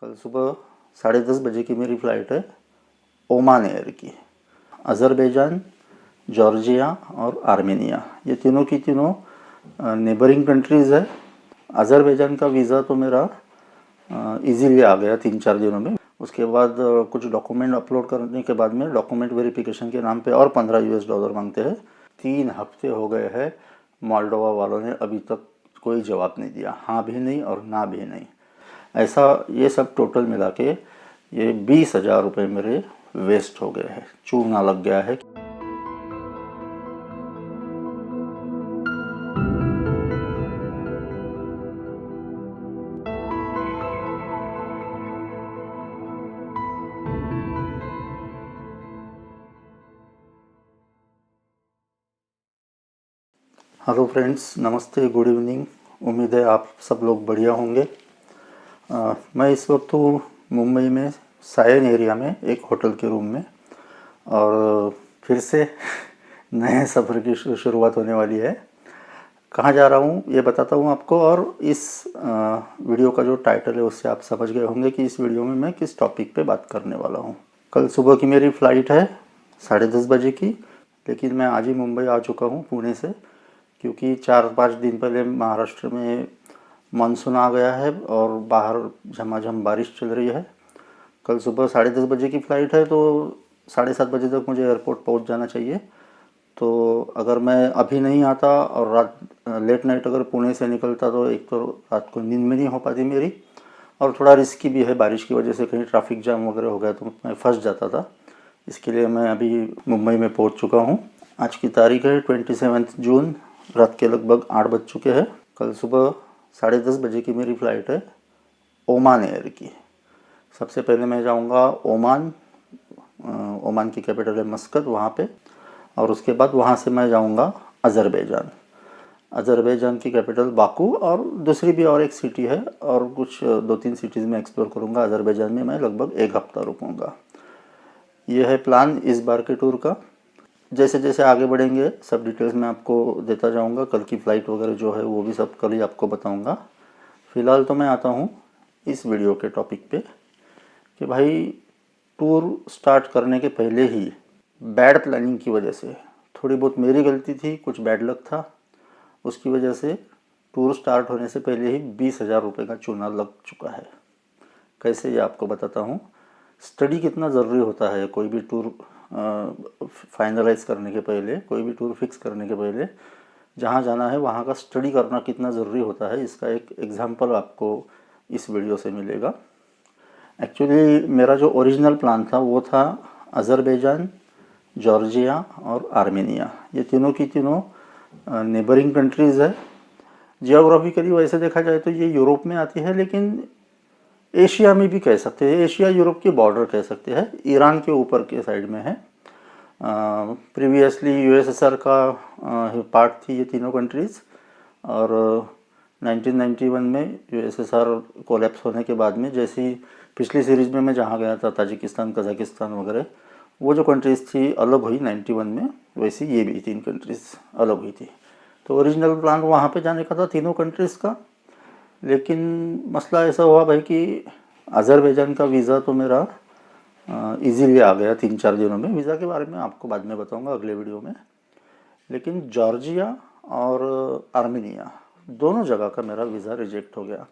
कल सुबह 10:30 बजे की मेरी फ़्लाइट है ओमान एयर की। अज़रबैजान, जॉर्जिया और आर्मेनिया, ये तीनों की तीनों नेबरिंग कंट्रीज़ है। अज़रबैजान का वीज़ा तो मेरा इजीली आ गया 3-4 दिनों में। उसके बाद कुछ डॉक्यूमेंट अपलोड करने के बाद में डॉक्यूमेंट वेरिफिकेशन के नाम पे और $15 मांगते हैं। 3 हफ्ते हो गए हैं, मोल्डोवा वालों ने अभी तक कोई जवाब नहीं दिया, हाँ भी नहीं और ना भी नहीं। ऐसा ये सब टोटल मिला के ये 20,000 रुपये मेरे वेस्ट हो गए हैं, चूना लग गया है। हेलो फ्रेंड्स, नमस्ते, गुड इवनिंग। उम्मीद है आप सब लोग बढ़िया होंगे। मैं इस वक्त हूँ मुंबई में सायन एरिया में एक होटल के रूम में, और फिर से नए सफ़र की शुरुआत होने वाली है। कहाँ जा रहा हूँ ये बताता हूँ आपको, और इस वीडियो का जो टाइटल है उससे आप समझ गए होंगे कि इस वीडियो में मैं किस टॉपिक पे बात करने वाला हूँ। कल सुबह की मेरी फ़्लाइट है 10:30 बजे की, लेकिन मैं आज ही मुंबई आ चुका हूँ पुणे से, क्योंकि 4-5 दिन पहले महाराष्ट्र में मानसून आ गया है और बाहर झमाझम बारिश चल रही है। कल सुबह 10:30 बजे की फ़्लाइट है, तो 7:30 बजे तक मुझे एयरपोर्ट पहुंच जाना चाहिए। तो अगर मैं अभी नहीं आता और रात लेट नाइट अगर पुणे से निकलता, तो एक तो रात को नींद में नहीं हो पाती मेरी, और थोड़ा रिस्की भी है, बारिश की वजह से कहीं ट्रैफिक जाम वगैरह हो गया तो मैं फंस जाता था। इसके लिए मैं अभी मुंबई में पहुंच चुका हूं। आज की तारीख है 27 जून, रात के लगभग 8 बज चुके हैं। कल सुबह 10:30 बजे की मेरी फ़्लाइट है ओमान एयर की। सबसे पहले मैं जाऊंगा ओमान। ओमान की कैपिटल है मस्कत, वहाँ पे, और उसके बाद वहाँ से मैं जाऊंगा अज़रबैजान। अज़रबैजान की कैपिटल बाकू, और दूसरी भी और एक सिटी है, और कुछ 2-3 सिटीज़ में एक्सप्लोर करूंगा। अज़रबैजान में मैं लगभग 1 हफ्ता रुकूंगा। ये है प्लान इस बार के टूर का। जैसे जैसे आगे बढ़ेंगे सब डिटेल्स मैं आपको देता जाऊंगा। कल की फ़्लाइट वगैरह जो है वो भी सब कल ही आपको बताऊंगा। फ़िलहाल तो मैं आता हूँ इस वीडियो के टॉपिक पे कि भाई, टूर स्टार्ट करने के पहले ही बैड प्लानिंग की वजह से, थोड़ी बहुत मेरी गलती थी, कुछ बैड लक था, उसकी वजह से टूर स्टार्ट होने से पहले ही 20,000 रुपये का चूना लग चुका है। कैसे, ये आपको बताता हूँ। स्टडी कितना ज़रूरी होता है कोई भी टूर फाइनलाइज करने के पहले, कोई भी टूर फिक्स करने के पहले, जहाँ जाना है वहाँ का स्टडी करना कितना ज़रूरी होता है, इसका एक एग्जांपल आपको इस वीडियो से मिलेगा। एक्चुअली मेरा जो ओरिजिनल प्लान था वो था अज़रबैजान, जॉर्जिया और आर्मेनिया, ये तीनों की तीनों नेबरिंग कंट्रीज़ है। जियोग्राफिकली वैसे देखा जाए तो ये यूरोप में आती है, लेकिन एशिया में भी कह सकते हैं, एशिया यूरोप के बॉर्डर कह सकते हैं, ईरान के ऊपर के साइड में है। प्रीवियसली यूएसएसआर का पार्ट थी ये तीनों कंट्रीज़, और 1991 में यूएसएसआर कोलैप्स होने के बाद में, जैसी पिछली सीरीज़ में मैं जहाँ गया था, ताजिकिस्तान, कज़ाकिस्तान वगैरह, वो जो कंट्रीज़ थी अलग हुई 91 में, वैसी ये भी 3 कंट्रीज़ अलग हुई थी। तो ओरिजिनल प्लान वहाँ पे जाने का था, तीनों कंट्रीज़ का। लेकिन मसला ऐसा हुआ भाई कि अज़रबैजान का वीज़ा तो मेरा इजीली आ गया 3-4 दिनों में। वीज़ा के बारे में आपको बाद में बताऊंगा अगले वीडियो में। लेकिन जॉर्जिया और आर्मेनिया दोनों जगह का मेरा वीज़ा रिजेक्ट हो गया।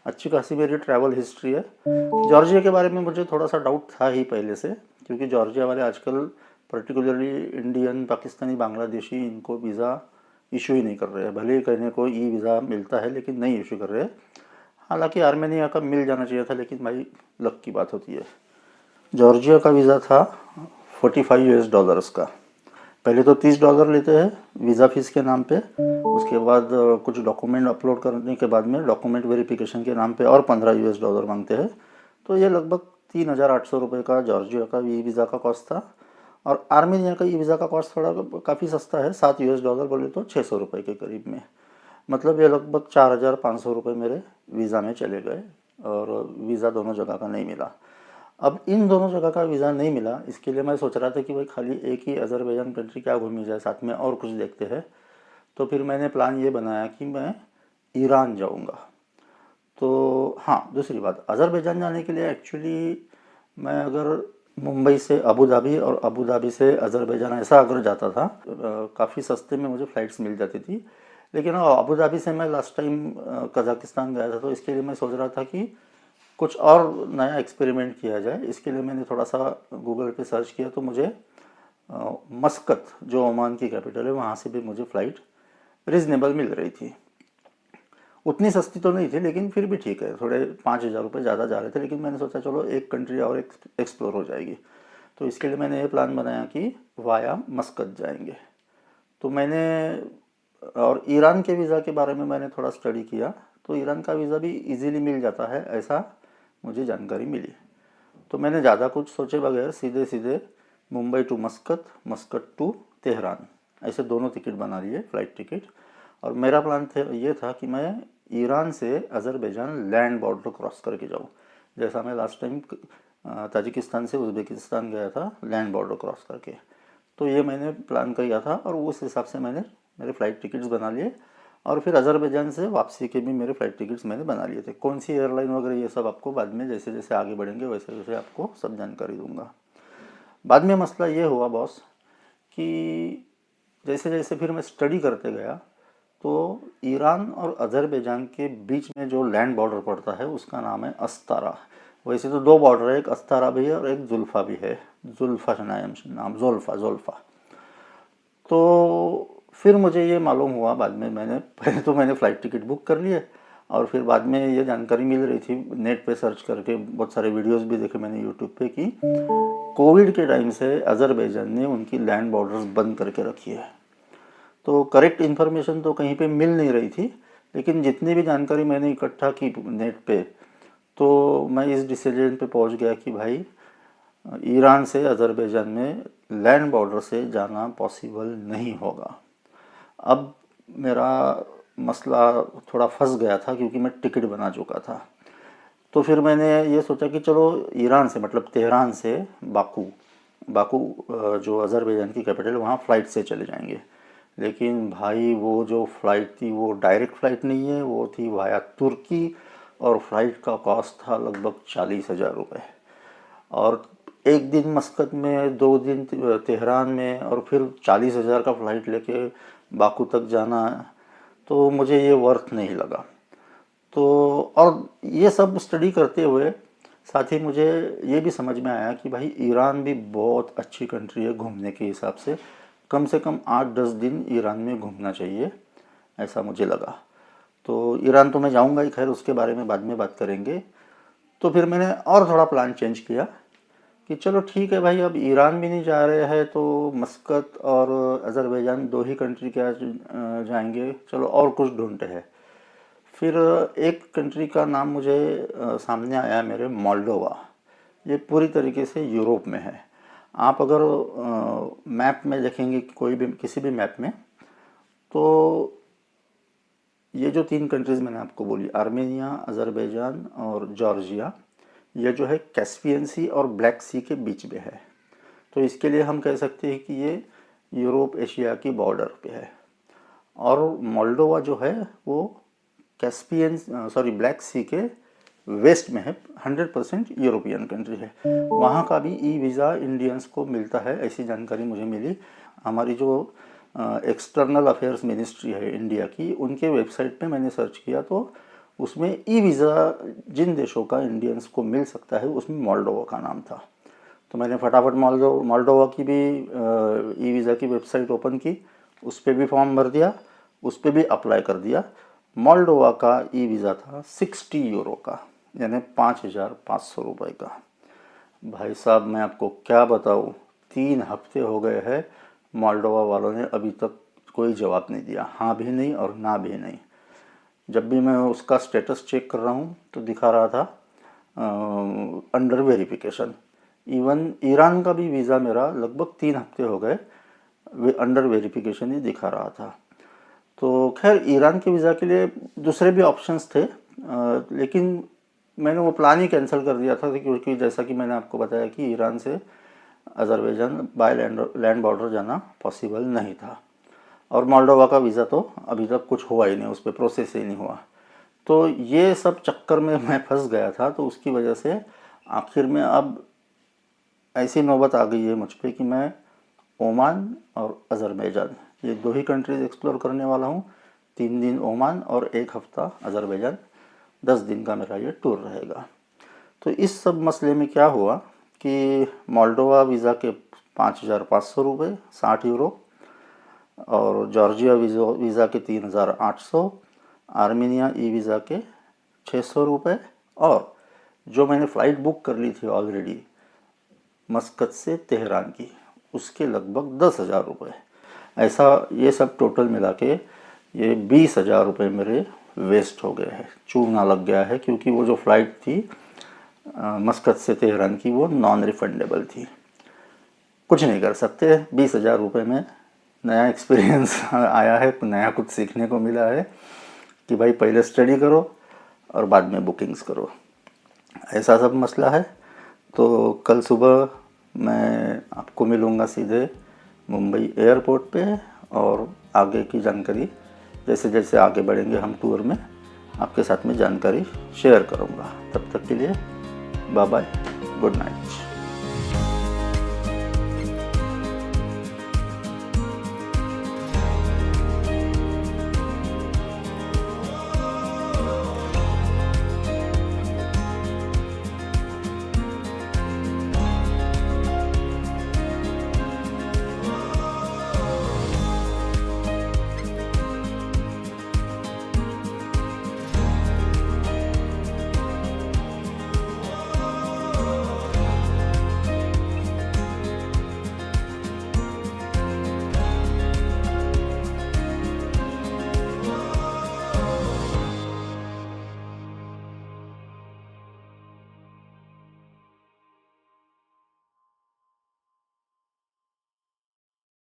अच्छी खासी मेरी ट्रैवल हिस्ट्री है। जॉर्जिया के बारे में मुझे थोड़ा सा डाउट था ही पहले से, क्योंकि जॉर्जिया वाले आजकल पर्टिकुलरली इंडियन, पाकिस्तानी, बांग्लादेशी, इनको वीज़ा इशू ही नहीं कर रहे हैं। भले ही कहने को ई वीज़ा मिलता है, लेकिन नहीं इशू कर रहे हैं। हालांकि आर्मेनिया का मिल जाना चाहिए था, लेकिन भाई लक की बात होती है। जॉर्जिया का वीज़ा था $45 का। पहले तो $30 लेते हैं वीज़ा फ़ीस के नाम पे। उसके बाद कुछ डॉक्यूमेंट अपलोड करने के बाद में डॉक्यूमेंट वेरिफिकेशन के नाम पे और $15 मांगते हैं। तो ये लगभग 3,800 रुपये का जॉर्जिया का ई वीज़ा का कॉस्ट था। और आर्मेनिया का ई वीज़ा का कॉस्ट थोड़ा काफ़ी सस्ता है, $7 बोले तो 600 रुपये के करीब में। मतलब ये लगभग 4,500 रुपये मेरे वीज़ा में चले गए, और वीज़ा दोनों जगह का नहीं मिला। अब इन दोनों जगह का वीज़ा नहीं मिला, इसके लिए मैं सोच रहा था कि भाई खाली एक ही अज़रबैजान कंट्री क्या घूमी जाए, साथ में और कुछ देखते हैं। तो फिर मैंने प्लान ये बनाया कि मैं ईरान जाऊंगा। तो हाँ, दूसरी बात, अज़रबैजान जाने के लिए एक्चुअली मैं अगर मुंबई से अबू धाबी और अबू धाबी से अज़रबैजान ऐसा अगर जाता था, काफ़ी सस्ते में मुझे फ़्लाइट्स मिल जाती थी। लेकिन अबू धाबी से मैं लास्ट टाइम कज़ाकिस्तान गया था, तो इसके लिए मैं सोच रहा था कि कुछ और नया एक्सपेरिमेंट किया जाए। इसके लिए मैंने थोड़ा सा गूगल पे सर्च किया, तो मुझे मस्कत, जो ओमान की कैपिटल है, वहाँ से भी मुझे फ़्लाइट रीज़नेबल मिल रही थी। उतनी सस्ती तो नहीं थी, लेकिन फिर भी ठीक है, थोड़े 5,000 रुपये ज़्यादा जा रहे थे। लेकिन मैंने सोचा चलो एक कंट्री और एक्सप्लोर हो जाएगी। तो इसके लिए मैंने ये प्लान बनाया कि वाया मस्कत जाएंगे। तो मैंने और ईरान के वीज़ा के बारे में मैंने थोड़ा स्टडी किया, तो ईरान का वीज़ा भी इजीली मिल जाता है, ऐसा मुझे जानकारी मिली। तो मैंने ज़्यादा कुछ सोचे बगैर सीधे सीधे Mumbai to Muscat, Muscat to Tehran, ऐसे दोनों टिकट बना लिए, फ़्लाइट टिकट। और मेरा प्लान ये था कि मैं ईरान से अज़रबैजान लैंड बॉर्डर क्रॉस करके जाऊँ, जैसा मैं लास्ट टाइम ताजिकिस्तान से उज़्बेकिस्तान गया था लैंड बॉर्डर क्रॉस करके। तो ये मैंने प्लान किया था और उस हिसाब से मैंने मेरे फ़्लाइट टिकट्स बना लिए। और फिर अज़रबैजान से वापसी के भी मेरे फ़्लाइट टिकट्स मैंने बना लिए थे। कौन सी एयरलाइन वगैरह ये सब आपको बाद में जैसे जैसे आगे बढ़ेंगे वैसे वैसे आपको सब जानकारी दूंगा। बाद में मसला ये हुआ बॉस कि जैसे जैसे फिर मैं स्टडी करते गया, तो ईरान और अज़रबैजान के बीच में जो लैंड बॉर्डर पड़ता है उसका नाम है अस्तारा। वैसे तो दो बॉर्डर है, एक अस्तारा भी है और एक जुल्फ़ा भी है, जुल्फ़ा नाम, जोल्फ़ा। तो फिर मुझे ये मालूम हुआ बाद में, पहले तो मैंने फ़्लाइट टिकट बुक कर लिए और फिर बाद में ये जानकारी मिल रही थी, नेट पे सर्च करके बहुत सारे वीडियोस भी देखे मैंने यूट्यूब पे, कि कोविड के टाइम से अज़रबैजान ने उनकी लैंड बॉर्डर्स बंद करके रखी है। तो करेक्ट इन्फॉर्मेशन तो कहीं पे मिल नहीं रही थी, लेकिन जितनी भी जानकारी मैंने इकट्ठा की नेट पे, तो मैं इस डिसीजन पे पहुंच गया कि भाई ईरान से अज़रबैजान में लैंड बॉर्डर से जाना पॉसिबल नहीं होगा। अब मेरा मसला थोड़ा फंस गया था क्योंकि मैं टिकट बना चुका था। तो फिर मैंने ये सोचा कि चलो ईरान से, मतलब तेहरान से बाकू, जो अज़रबैजान की कैपिटल है, वहाँ फ़्लाइट से चले जाएंगे। लेकिन भाई वो जो फ़्लाइट थी वो डायरेक्ट फ़्लाइट नहीं है, वो थी वाया तुर्की, और फ़्लाइट का कॉस्ट था लगभग 40,000 रुपये। और एक दिन मस्कत में, 2 दिन तेहरान में, और फिर 40,000 का फ़्लाइट लेके बाकू तक जाना, तो मुझे ये वर्थ नहीं लगा। तो और ये सब स्टडी करते हुए साथ ही मुझे ये भी समझ में आया कि भाई ईरान भी बहुत अच्छी कंट्री है घूमने के हिसाब से, कम से कम 8-10 दिन ईरान में घूमना चाहिए, ऐसा मुझे लगा। तो ईरान तो मैं जाऊंगा ही, खैर उसके बारे में बाद में बात करेंगे। तो फिर मैंने और थोड़ा प्लान चेंज किया कि चलो ठीक है भाई, अब ईरान भी नहीं जा रहे हैं तो मस्कत और अज़रबैजान दो ही कंट्री क्या जाएंगे, चलो और कुछ ढूंढते हैं। फिर एक कंट्री का नाम मुझे सामने आया मेरे, मोल्डोवा। ये पूरी तरीके से यूरोप में है। आप अगर मैप में देखेंगे, कोई भी किसी भी मैप में, तो ये जो 3 कंट्रीज़ मैंने आपको बोली, आर्मेनिया, अज़रबैजान और जॉर्जिया, ये जो है कैस्पियन सी और ब्लैक सी के बीच में है। तो इसके लिए हम कह सकते हैं कि ये यूरोप एशिया की बॉर्डर पे है। और मोल्डोवा जो है वो ब्लैक सी के वेस्ट में है, 100% यूरोपियन कंट्री है। वहाँ का भी ई वीज़ा इंडियंस को मिलता है, ऐसी जानकारी मुझे मिली। हमारी जो एक्सटर्नल अफेयर्स मिनिस्ट्री है इंडिया की, उनके वेबसाइट पे मैंने सर्च किया, तो उसमें ई वीज़ा जिन देशों का इंडियंस को मिल सकता है उसमें मोल्डोवा का नाम था। तो मैंने फटाफट मोल्डोवा की भी ई वीज़ा की वेबसाइट ओपन की, उस पर भी फॉर्म भर दिया, उस पर भी अप्लाई कर दिया। मोल्डोवा का ई वीज़ा था 60 यूरो का, यानी 5,500 रुपये का। भाई साहब मैं आपको क्या बताऊँ, 3 हफ्ते हो गए हैं, मोल्डोवा वालों ने अभी तक कोई जवाब नहीं दिया, हाँ भी नहीं और ना भी नहीं। जब भी मैं उसका स्टेटस चेक कर रहा हूँ तो दिखा रहा था अंडर वेरिफिकेशन। इवन ईरान का भी वीज़ा मेरा लगभग 3 हफ्ते हो गए, अंडर वेरिफिकेशन ही दिखा रहा था। तो खैर ईरान के वीज़ा के लिए दूसरे भी ऑप्शंस थे, लेकिन मैंने वो प्लान ही कैंसिल कर दिया था, क्योंकि जैसा कि मैंने आपको बताया कि ईरान से अज़रबैजान बाय लैंड बॉर्डर जाना पॉसिबल नहीं था। और मोल्डोवा का वीज़ा तो अभी तक कुछ हुआ ही नहीं, उस पर प्रोसेस ही नहीं हुआ। तो ये सब चक्कर में मैं फंस गया था, तो उसकी वजह से आखिर में अब ऐसी नौबत आ गई है मुझ पे कि मैं ओमान और अज़रबैजान ये 2 ही कंट्रीज़ एक्सप्लोर करने वाला हूँ। 3 दिन ओमान और 1 हफ़्ता अज़रबैजान, 10 दिन का मेरा ये टूर रहेगा। तो इस सब मसले में क्या हुआ कि मोल्डोवा वीज़ा के 5,500 रुपये 60 यूरो, और जॉर्जिया वीज़ा के 3,800, आर्मेनिया ई वीज़ा के 600 रुपये, और जो मैंने फ़्लाइट बुक कर ली थी ऑलरेडी मस्कत से तेहरान की, उसके लगभग 10,000 रुपये। ऐसा ये सब टोटल मिला के ये 20,000 रुपये मेरे वेस्ट हो गए हैं, चूना लग गया है, क्योंकि वो जो फ़्लाइट थी मस्कत से तेहरान की वो नॉन रिफंडेबल थी। कुछ नहीं कर सकते, 20,000 रुपये में नया एक्सपीरियंस आया है, नया कुछ सीखने को मिला है कि भाई पहले स्टडी करो और बाद में बुकिंग्स करो, ऐसा सब मसला है। तो कल सुबह मैं आपको मिलूँगा सीधे मुंबई एयरपोर्ट पे, और आगे की जानकारी जैसे जैसे आगे बढ़ेंगे हम टूर में आपके साथ में जानकारी शेयर करूँगा। तब तक के लिए बाय बाय, गुड नाइट।